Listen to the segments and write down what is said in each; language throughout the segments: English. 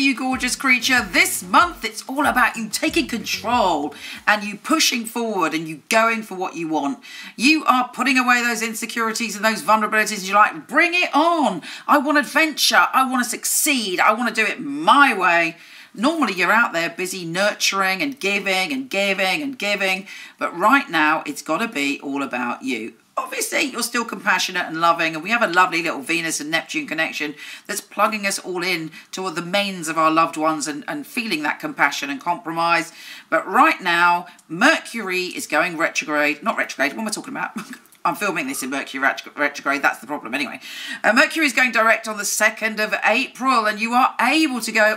you gorgeous creature. This month it's all about you taking control and you pushing forward and you going for what you want. You are putting away those insecurities and those vulnerabilities. You're like, bring it on. I want adventure. I want to succeed. I want to do it my way. Normally you're out there busy nurturing and giving and giving and giving, but right now it's got to be all about you. Obviously, you're still compassionate and loving, and we have a lovely little Venus and Neptune connection that's plugging us all in to the mains of our loved ones and feeling that compassion and compromise. But right now, Mercury is going retrograde. Not retrograde, what am I talking about? I'm filming this in Mercury retrograde, that's the problem anyway. Mercury is going direct on the 2nd of April, and you are able to go,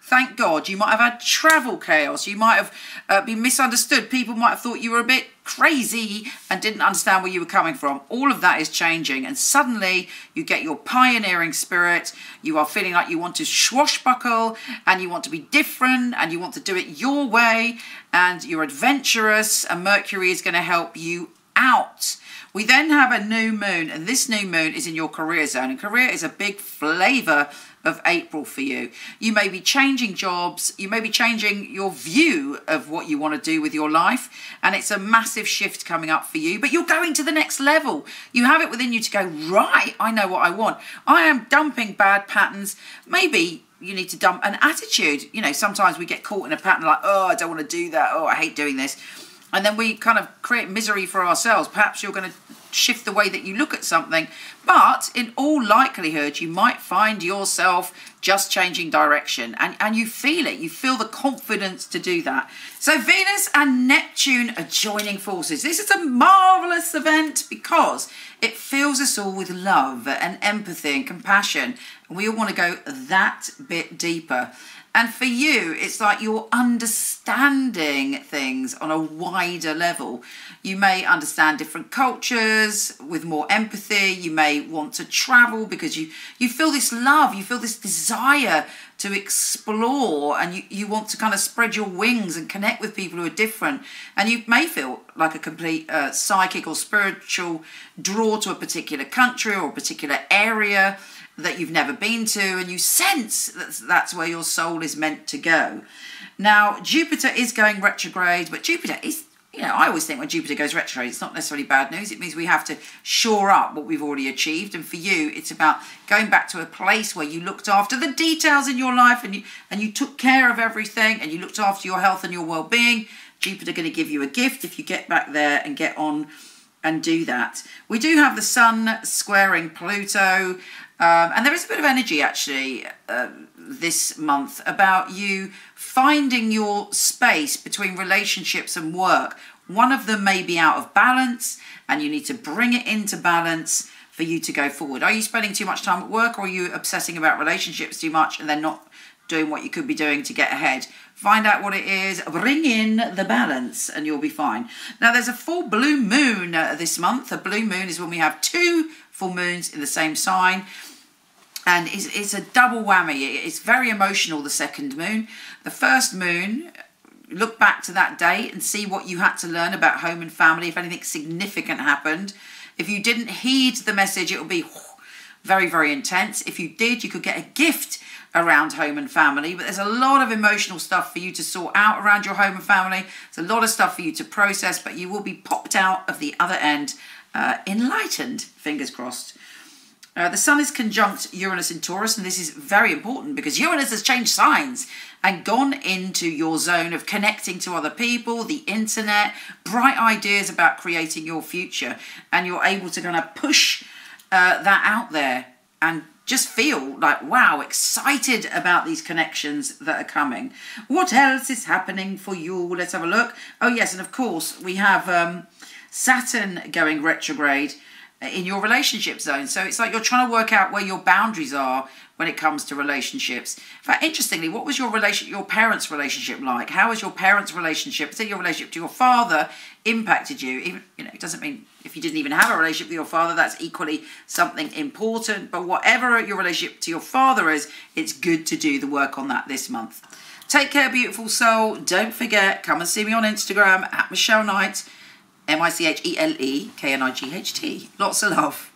thank God. You might have had travel chaos. You might have been misunderstood. People might have thought you were a bit crazy and didn't understand where you were coming from. All of that is changing, and suddenly you get your pioneering spirit. You are feeling like you want to swashbuckle and you want to be different and you want to do it your way, and you're adventurous, and Mercury is going to help you out. We then have a new moon, and this new moon is in your career zone, and career is a big flavour of April for you. You may be changing jobs, you may be changing your view of what you want to do with your life, and it's a massive shift coming up for you, but you're going to the next level. You have it within you to go, right, I know what I want. I am dumping bad patterns. Maybe you need to dump an attitude. You know, sometimes we get caught in a pattern like, oh, I don't want to do that. Oh, I hate doing this. And then we kind of create misery for ourselves. Perhaps you're going to shift the way that you look at something. But in all likelihood, you might find yourself just changing direction. And you feel it. You feel the confidence to do that. So Venus and Neptune are joining forces. This is a marvellous event because it fills us all with love and empathy and compassion. And we all want to go that bit deeper. And for you, it's like you're understanding things on a wider level. You may understand different cultures with more empathy. You may want to travel because you feel this love, you feel this desire to explore, and you want to kind of spread your wings and connect with people who are different. And you may feel like a complete psychic or spiritual draw to a particular country or a particular area that you've never been to, and you sense that that's where your soul is meant to go. Now, Jupiter is going retrograde, but Jupiter is, you know, I always think when Jupiter goes retrograde, it's not necessarily bad news. It means we have to shore up what we've already achieved. And for you, it's about going back to a place where you looked after the details in your life and you took care of everything and you looked after your health and your well-being. Jupiter going to give you a gift if you get back there and get on and do that. We do have the Sun squaring Pluto, and there is a bit of energy actually this month about you finding your space between relationships and work. One of them may be out of balance and you need to bring it into balance for you to go forward. Are you spending too much time at work, or are you obsessing about relationships too much and then not doing what you could be doing to get ahead? Find out what it is, bring in the balance, and you'll be fine. Now, there's a full blue moon this month. A blue moon is when we have 2 full moons in the same sign. And it's a double whammy. It's very emotional, the second moon. The first moon, look back to that day and see what you had to learn about home and family, if anything significant happened. If you didn't heed the message, it will be very, very intense. If you did, you could get a gift around home and family, but there's a lot of emotional stuff for you to sort out around your home and family. There's a lot of stuff for you to process, but you will be popped out of the other end enlightened, fingers crossed. The Sun is conjunct Uranus in Taurus, and this is very important because Uranus has changed signs and gone into your zone of connecting to other people, the internet, bright ideas about creating your future, and you're able to kind of push that out there and just feel like, wow, excited about these connections that are coming. What else is happening for you? Let's have a look. Oh, yes, and of course, we have Saturn going retrograde in your relationship zone. So it's like you're trying to work out where your boundaries are when it comes to relationships. In fact, interestingly, what was your parents' relationship like? How was your parents' relationship, particularly your relationship to your father, impacted you? Even, you know, it doesn't mean if you didn't even have a relationship with your father, that's equally something important. But whatever your relationship to your father is, it's good to do the work on that this month. Take care, beautiful soul. Don't forget, come and see me on Instagram at Michele Knight, Michele Knight. Lots of love.